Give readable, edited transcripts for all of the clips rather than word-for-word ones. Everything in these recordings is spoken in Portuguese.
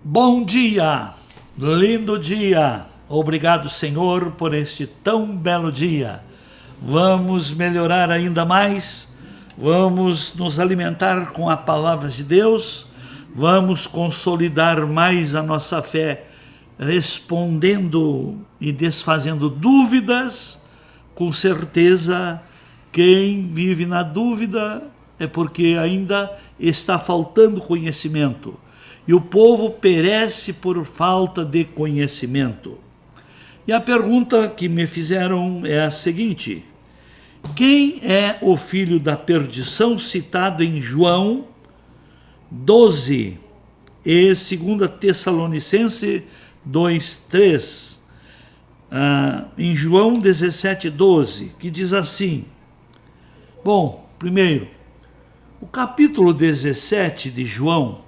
Bom dia, lindo dia. Obrigado, Senhor, por este tão belo dia. Vamos melhorar ainda mais, vamos nos alimentar com a palavra de Deus, vamos consolidar mais a nossa fé, respondendo e desfazendo dúvidas. Com certeza, quem vive na dúvida é porque ainda está faltando conhecimento. E o povo perece por falta de conhecimento. E a pergunta que me fizeram é a seguinte: quem é o filho da perdição citado em João 12 e 2 Tessalonicenses 2:3? Em João 17:12, que diz assim. Bom, primeiro, o capítulo 17 de João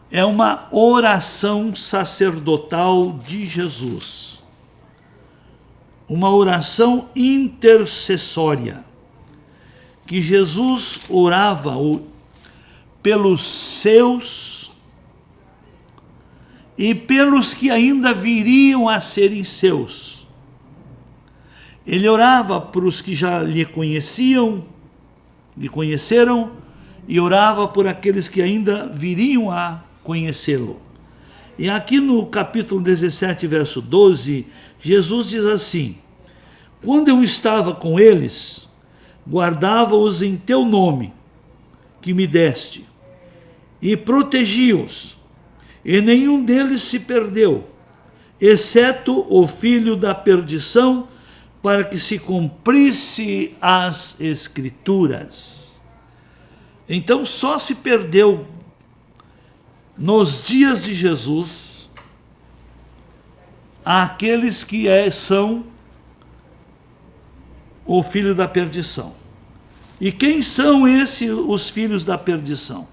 é uma oração sacerdotal de Jesus. Uma oração intercessória, que Jesus orava pelos seus e pelos que ainda viriam a serem seus. Ele orava para os que já lhe conheceram, e orava por aqueles que ainda viriam a conhecê-lo. E aqui no capítulo 17, verso 12, Jesus diz assim: quando eu estava com eles, guardava-os em teu nome, que me deste, e protegi-os, e nenhum deles se perdeu, exceto o filho da perdição, para que se cumprisse as Escrituras. Então só se perdeu nos dias de Jesus aqueles que são o filho da perdição. E quem são os filhos da perdição?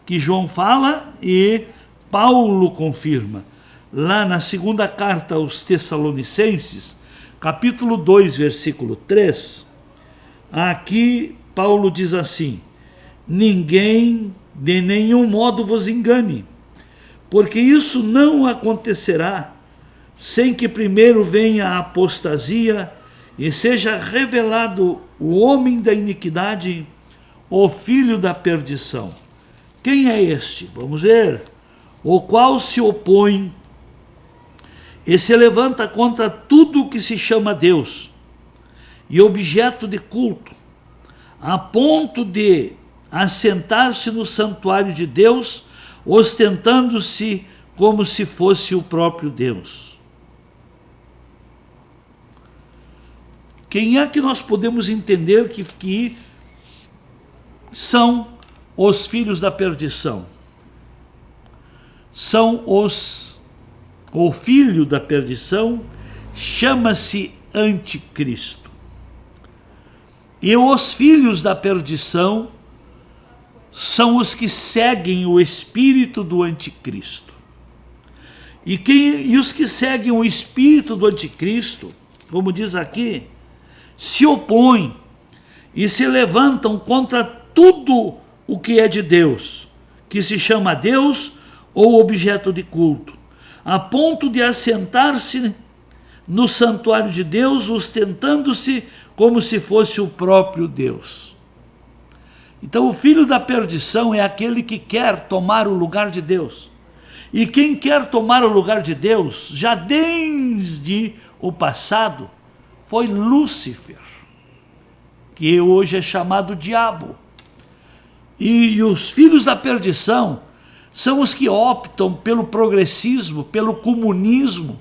Que João fala e Paulo confirma. Lá na segunda carta aos Tessalonicenses, capítulo 2, versículo 3, aqui Paulo diz assim: ninguém de nenhum modo vos engane, porque isso não acontecerá sem que primeiro venha a apostasia e seja revelado o homem da iniquidade, o filho da perdição. Quem é este? Vamos ver. O qual se opõe e se levanta contra tudo o que se chama Deus e objeto de culto, a ponto de assentar-se no santuário de Deus, ostentando-se como se fosse o próprio Deus. Quem é que nós podemos entender que são os filhos da perdição? O filho da perdição chama-se Anticristo. E os filhos da perdição são os que seguem o espírito do Anticristo. E os que seguem o espírito do Anticristo, como diz aqui, se opõem e se levantam contra tudo o que é de Deus, que se chama Deus ou objeto de culto, a ponto de assentar-se no santuário de Deus, ostentando-se como se fosse o próprio Deus. Então o filho da perdição é aquele que quer tomar o lugar de Deus. E quem quer tomar o lugar de Deus, já desde o passado, foi Lúcifer, que hoje é chamado diabo. E os filhos da perdição são os que optam pelo progressismo, pelo comunismo.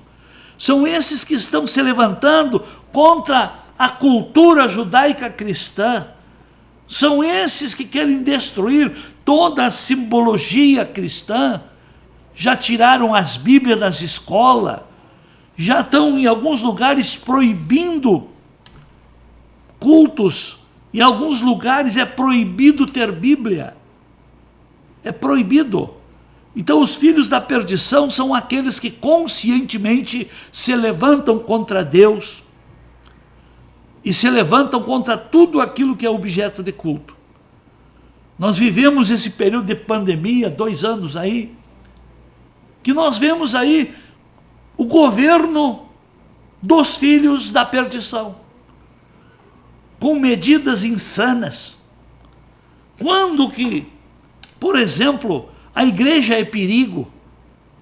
São esses que estão se levantando contra a cultura judaica cristã. São esses que querem destruir toda a simbologia cristã. Já tiraram as Bíblias das escolas, já estão em alguns lugares proibindo cultos. Em alguns lugares é proibido ter Bíblia. É proibido. Então os filhos da perdição são aqueles que conscientemente se levantam contra Deus e se levantam contra tudo aquilo que é objeto de culto. Nós vivemos esse período de pandemia, 2 anos aí, que nós vemos aí o governo dos filhos da perdição, com medidas insanas. Quando que, por exemplo, a igreja é perigo,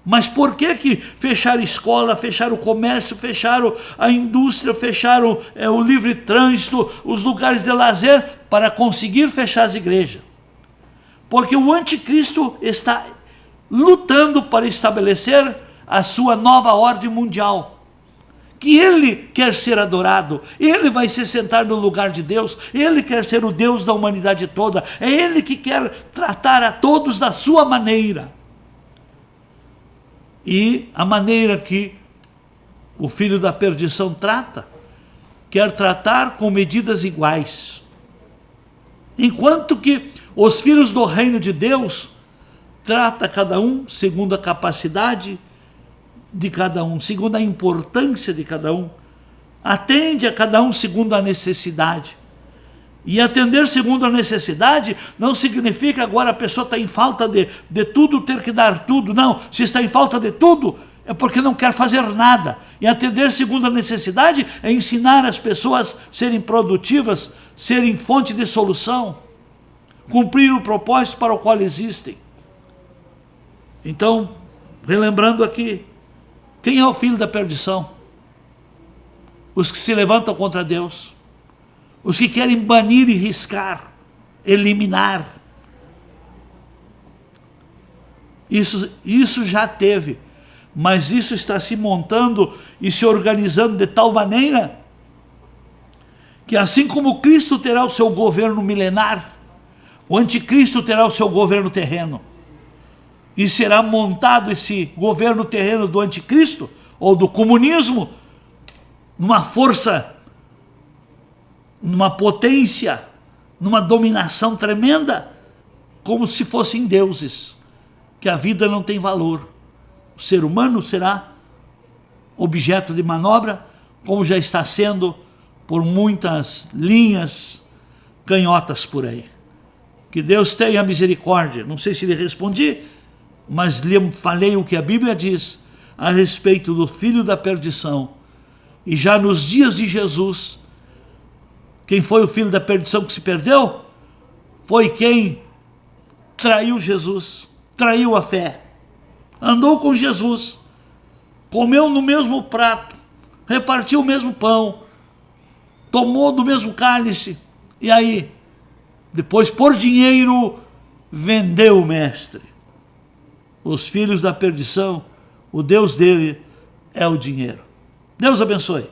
mas por que fecharam escola, fecharam o comércio, fecharam a indústria, fecharam o livre trânsito, os lugares de lazer, para conseguir fechar as igrejas? Porque o anticristo está lutando para estabelecer a sua nova ordem mundial, que ele quer ser adorado, ele vai se sentar no lugar de Deus, ele quer ser o Deus da humanidade toda, é ele que quer tratar a todos da sua maneira. E a maneira que o filho da perdição trata, quer tratar com medidas iguais. Enquanto que os filhos do reino de Deus trata cada um segundo a capacidade de cada um, segundo a importância de cada um, atende a cada um segundo a necessidade. E atender segundo a necessidade não significa agora a pessoa está em falta de tudo, ter que dar tudo. Não, se está em falta de tudo, é porque não quer fazer nada. E atender segundo a necessidade é ensinar as pessoas a serem produtivas, serem fonte de solução, cumprir o propósito para o qual existem. Então, relembrando aqui, quem é o filho da perdição? Os que se levantam contra Deus, os que querem banir e riscar, eliminar. Isso já teve, mas isso está se montando e se organizando de tal maneira que, assim como Cristo terá o seu governo milenar, o anticristo terá o seu governo terreno. E será montado esse governo terreno do anticristo, ou do comunismo, numa força, numa potência, numa dominação tremenda, como se fossem deuses, que a vida não tem valor. O ser humano será objeto de manobra, como já está sendo por muitas linhas canhotas por aí. Que Deus tenha misericórdia. Não sei se lhe respondi, mas lhe falei o que a Bíblia diz a respeito do filho da perdição. E já nos dias de Jesus, quem foi o filho da perdição que se perdeu? Foi quem traiu Jesus, traiu a fé, andou com Jesus, comeu no mesmo prato, repartiu o mesmo pão, tomou do mesmo cálice, e aí, depois por dinheiro, vendeu o mestre. Os filhos da perdição, o Deus dele é o dinheiro. Deus abençoe.